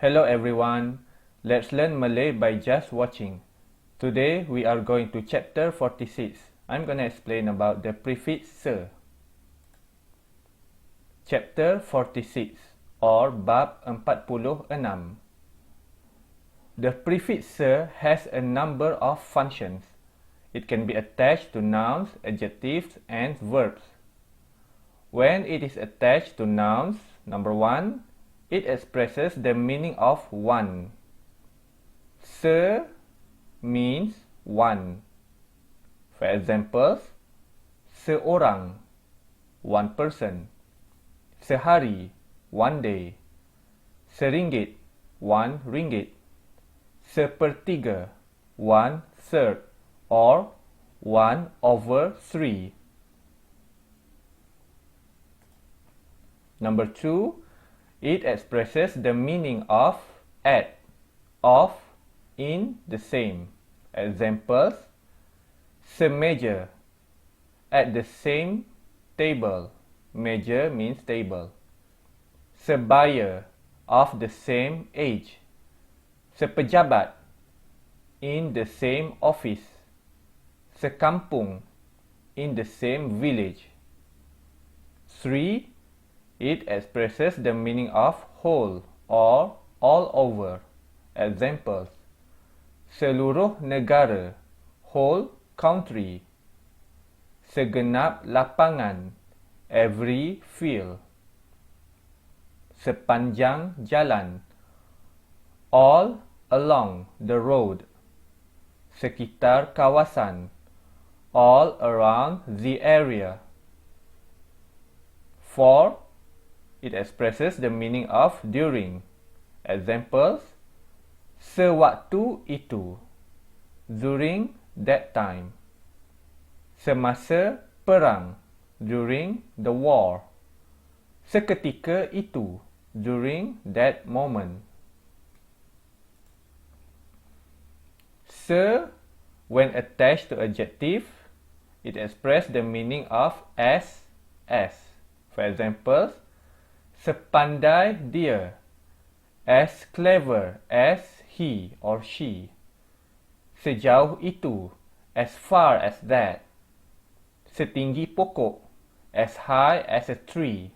Hello everyone, let's learn Malay by just watching. Today we are going to chapter 46. I'm going to explain about the prefix Se. Chapter 46 or bab 46. The prefix Se has a number of functions. It can be attached to nouns, adjectives, and verbs. When it is attached to nouns, number 1, it expresses the meaning of one. Se means one. For example, seorang, one person. Sehari, one day. Seringgit, one ringgit. Sepertiga, one third, or 1/3. Number 2, it expresses the meaning of at, of, in, the same. Examples, semeja, at the same table. Meja means table. Sebaya, of the same age. Sepejabat, in the same office. Sekampung, in the same village. 3, it expresses the meaning of whole or all over. Examples, seluruh negara, whole country. Segenap lapangan, every field. Sepanjang jalan, all along the road. Sekitar kawasan, all around the area. 4, it expresses the meaning of during. Examples, sewaktu itu, during that time. Semasa perang, during the war. Seketika itu, during that moment. Se, when attached to adjective, it expresses the meaning of as. For example, sepandai dia, as clever as he or she. Sejauh itu, as far as that. Setinggi pokok, as high as a tree.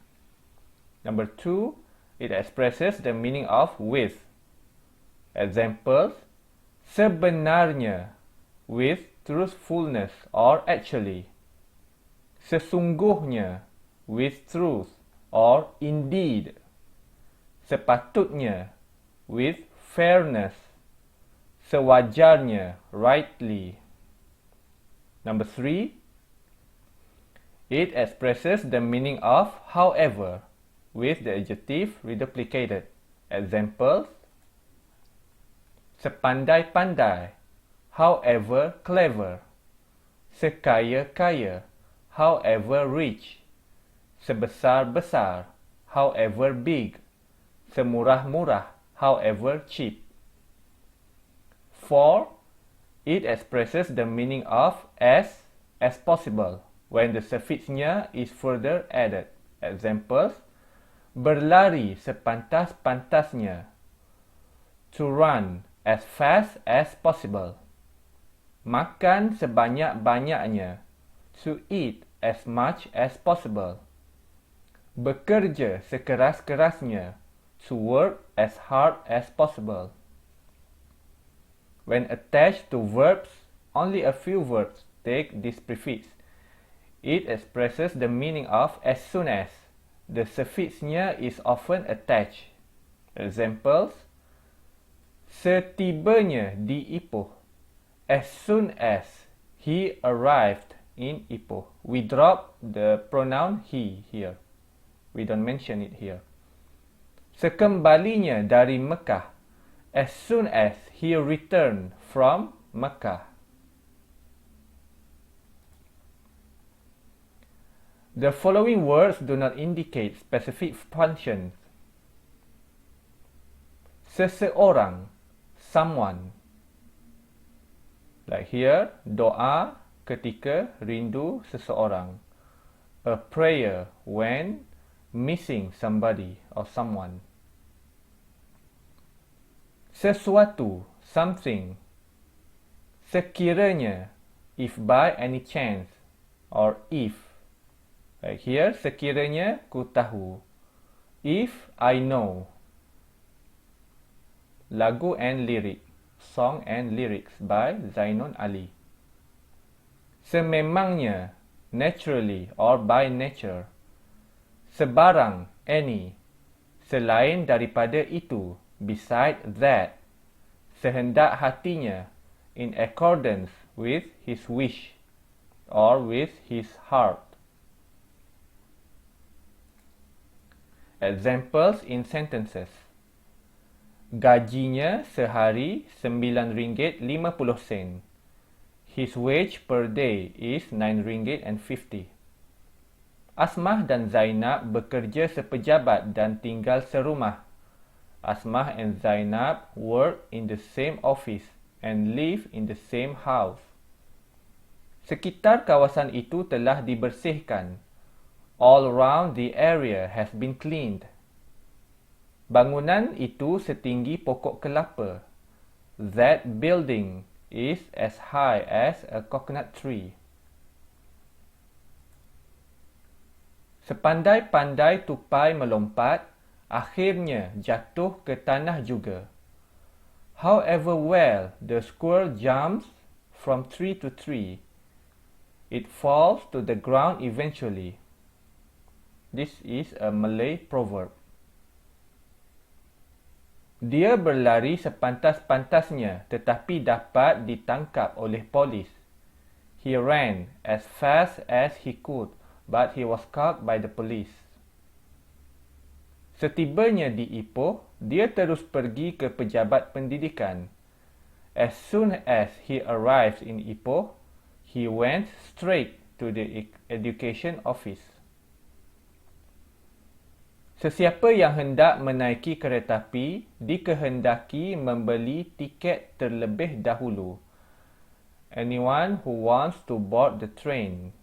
Number 2, it expresses the meaning of with. Examples, sebenarnya, with truthfulness or actually. Sesungguhnya, with truth or indeed. Sepatutnya, with fairness. Sewajarnya, rightly. Number 3, it expresses the meaning of however, with the adjective reduplicated. Examples, sepandai-pandai, however clever. Sekaya-kaya, however rich. Sebesar-besar, however big. Semurah-murah, however cheap. 4, it expresses the meaning of as possible when the suffixnya is further added. Examples, berlari sepantas-pantasnya. To run as fast as possible. Makan sebanyak-banyaknya. To eat as much as possible. Bekerja sekeras-kerasnya. To work as hard as possible. When attached to verbs, only a few verbs take this prefix. It expresses the meaning of as soon as. The suffixnya is often attached. Examples, setibanya di Ipoh. As soon as he arrived in Ipoh. We drop the pronoun he here. We don't mention it here. Sekembalinya dari Mekah. As soon as he returned from Mecca. The following words do not indicate specific functions. Seseorang, someone. Like here, doa ketika rindu seseorang. A prayer when missing somebody or someone. Sesuatu, something. Sekiranya, if by any chance, or if. Like here, sekiranya ku tahu. If I know. Lagu and lirik. Song and lyrics by Zainun Ali. Sememangnya, naturally or by nature. Sebarang, any. Selain daripada itu, beside that. Sehendak hatinya, in accordance with his wish or with his heart. Examples in sentences. Gajinya sehari RM9.50. His wage per day is RM9.50. Asmah dan Zainab bekerja sepejabat dan tinggal serumah. Asmah and Zainab work in the same office and live in the same house. Sekitar kawasan itu telah dibersihkan. All around the area has been cleaned. Bangunan itu setinggi pokok kelapa. That building is as high as a coconut tree. Sepandai-pandai tupai melompat, akhirnya jatuh ke tanah juga. However well the squirrel jumps from tree to tree, it falls to the ground eventually. This is a Malay proverb. Dia berlari sepantas-pantasnya tetapi dapat ditangkap oleh polis. He ran as fast as he could, but he was caught by the police. Setibanya di Ipoh, dia terus pergi ke pejabat pendidikan. As soon as he arrived in Ipoh, he went straight to the education office. Sesiapa yang hendak menaiki keretapi dikehendaki membeli tiket terlebih dahulu. Anyone who wants to board the train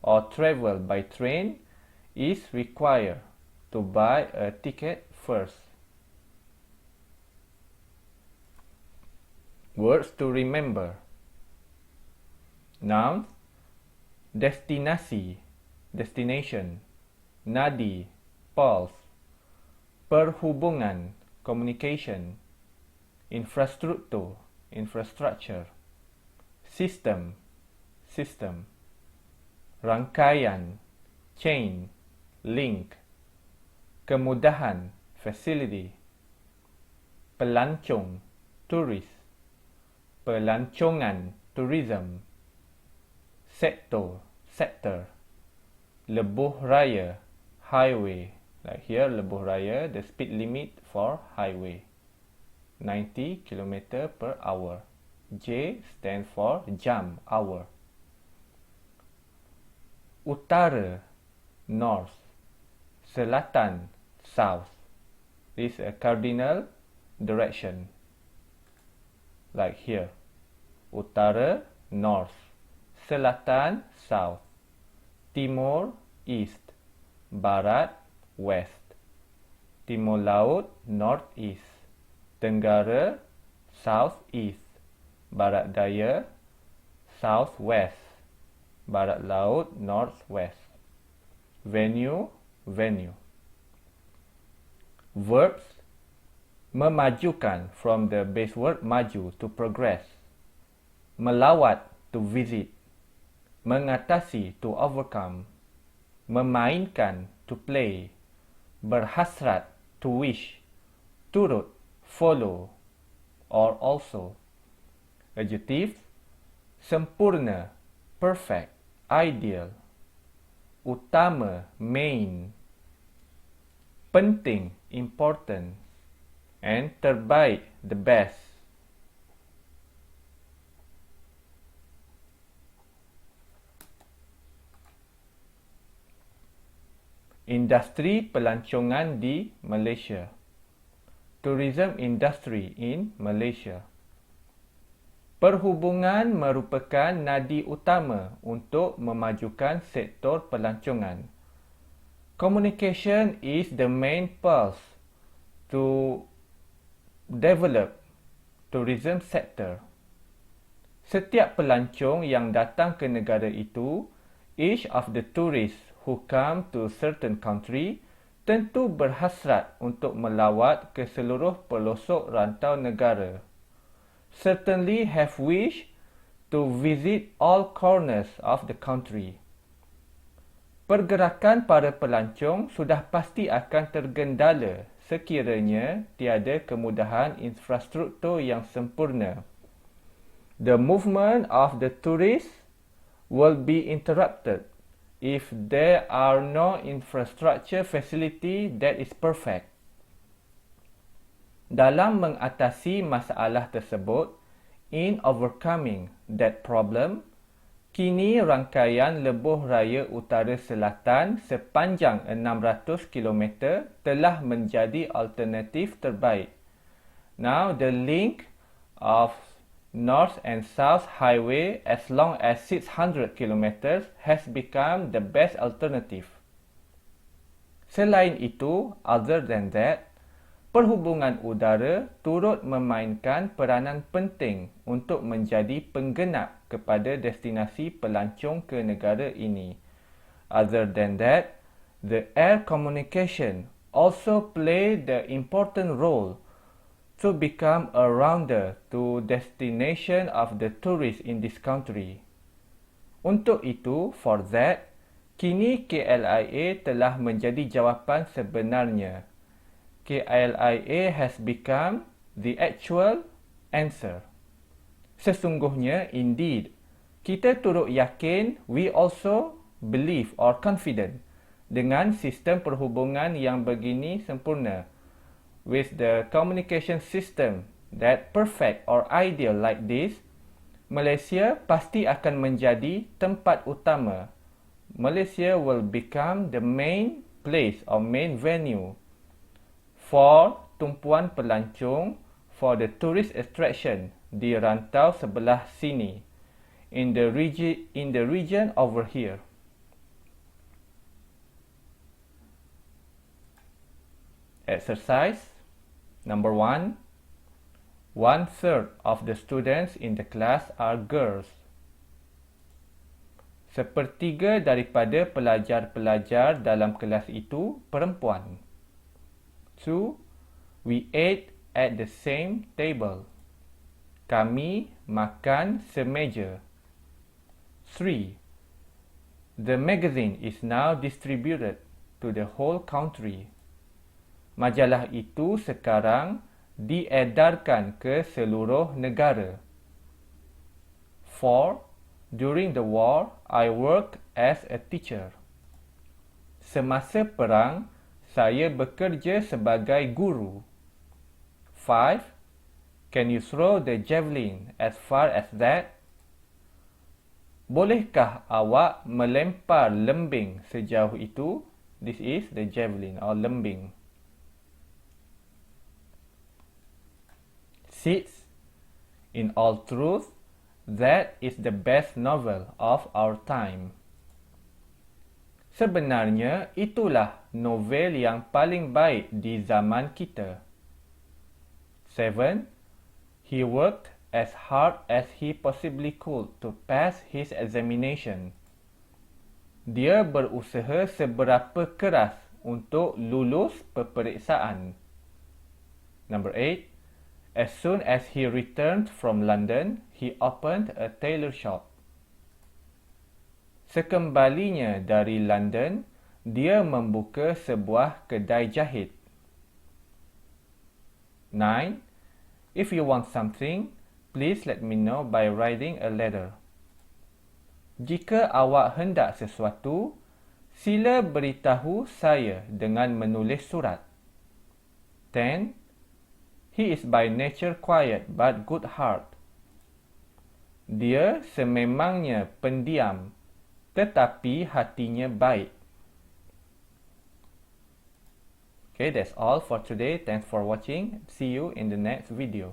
or travel by train is required to buy a ticket first. Words to remember. Nouns: destinasi, destination. Nadi, pulse. Perhubungan, communication. Infrastruktur, infrastructure. System, system. Rangkaian, chain, link. Kemudahan, facility. Pelancong, tourist. Pelancongan, tourism. Sektor, sector. Lebuh raya, highway. Like here, lebuh raya, the speed limit for highway, 90 km per hour. J stands for jam, hour. Utara, north. Selatan, south. This is a cardinal direction. Like here. Utara, north. Selatan, south. Timur, east. Barat, west. Timur laut, northeast. Tenggara, southeast. Barat daya, southwest. Barat laut, northwest. Venue, venue. Verbs: memajukan, from the base word maju, to progress. Melawat, to visit. Mengatasi, to overcome. Memainkan, to play. Berhasrat, to wish. Turut, follow, or also. Adjectives: sempurna, perfect, ideal. Utama, main. Penting, important. And terbaik, the best. Industri pelancongan di Malaysia. Tourism industry in Malaysia. Perhubungan merupakan nadi utama untuk memajukan sektor pelancongan. Communication is the main pulse to develop tourism sector. Setiap pelancong yang datang ke negara itu, each of the tourists who come to certain country, tentu berhasrat untuk melawat ke seluruh pelosok rantau negara. Certainly have wish to visit all corners of the country. Pergerakan para pelancong sudah pasti akan tergendala sekiranya tiada kemudahan infrastruktur yang sempurna. The movement of the tourists will be interrupted if there are no infrastructure facility that is perfect. Dalam mengatasi masalah tersebut, in overcoming that problem, kini rangkaian lebuh raya utara selatan sepanjang 600 km telah menjadi alternatif terbaik. Now the link of North and South Highway as long as 600 km has become the best alternative. Selain itu, other than that, perhubungan udara turut memainkan peranan penting untuk menjadi penggenap kepada destinasi pelancong ke negara ini. Other than that, the air communication also play the important role to become a rounder to destination of the tourists in this country. Untuk itu, for that, kini KLIA telah menjadi jawapan sebenarnya. KLIA has become the actual answer. Sesungguhnya, indeed, kita turut yakin, we also believe or confident dengan sistem perhubungan yang begini sempurna. With the communication system that perfect or ideal like this, Malaysia pasti akan menjadi tempat utama. Malaysia will become the main place or main venue for tumpuan pelancong for the tourist attraction di rantau sebelah sini, in the region over here. Exercise number 1. 1/3 of the students in the class are girls. Sepertiga daripada pelajar-pelajar dalam kelas itu perempuan. 2. We ate at the same table. Kami makan semeja. 3. The magazine is now distributed to the whole country. Majalah itu sekarang diedarkan ke seluruh negara. 4. During the war, I worked as a teacher. Semasa perang, saya bekerja sebagai guru. 5. Can you throw the javelin as far as that? Bolehkah awak melempar lembing sejauh itu? This is the javelin or lembing. 6. In all truth, that is the best novel of our time. Sebenarnya, itulah novel yang paling baik di zaman kita. 7. He worked as hard as he possibly could to pass his examination. Dia berusaha seberapa keras untuk lulus peperiksaan. Number 8. As soon as he returned from London, he opened a tailor shop. Sekembalinya dari London, dia membuka sebuah kedai jahit. 9. If you want something, please let me know by writing a letter. Jika awak hendak sesuatu, sila beritahu saya dengan menulis surat. 10. He is by nature quiet but good heart. Dia sememangnya pendiam, tetapi hatinya baik. Okay, that's all for today. Thanks for watching. See you in the next video.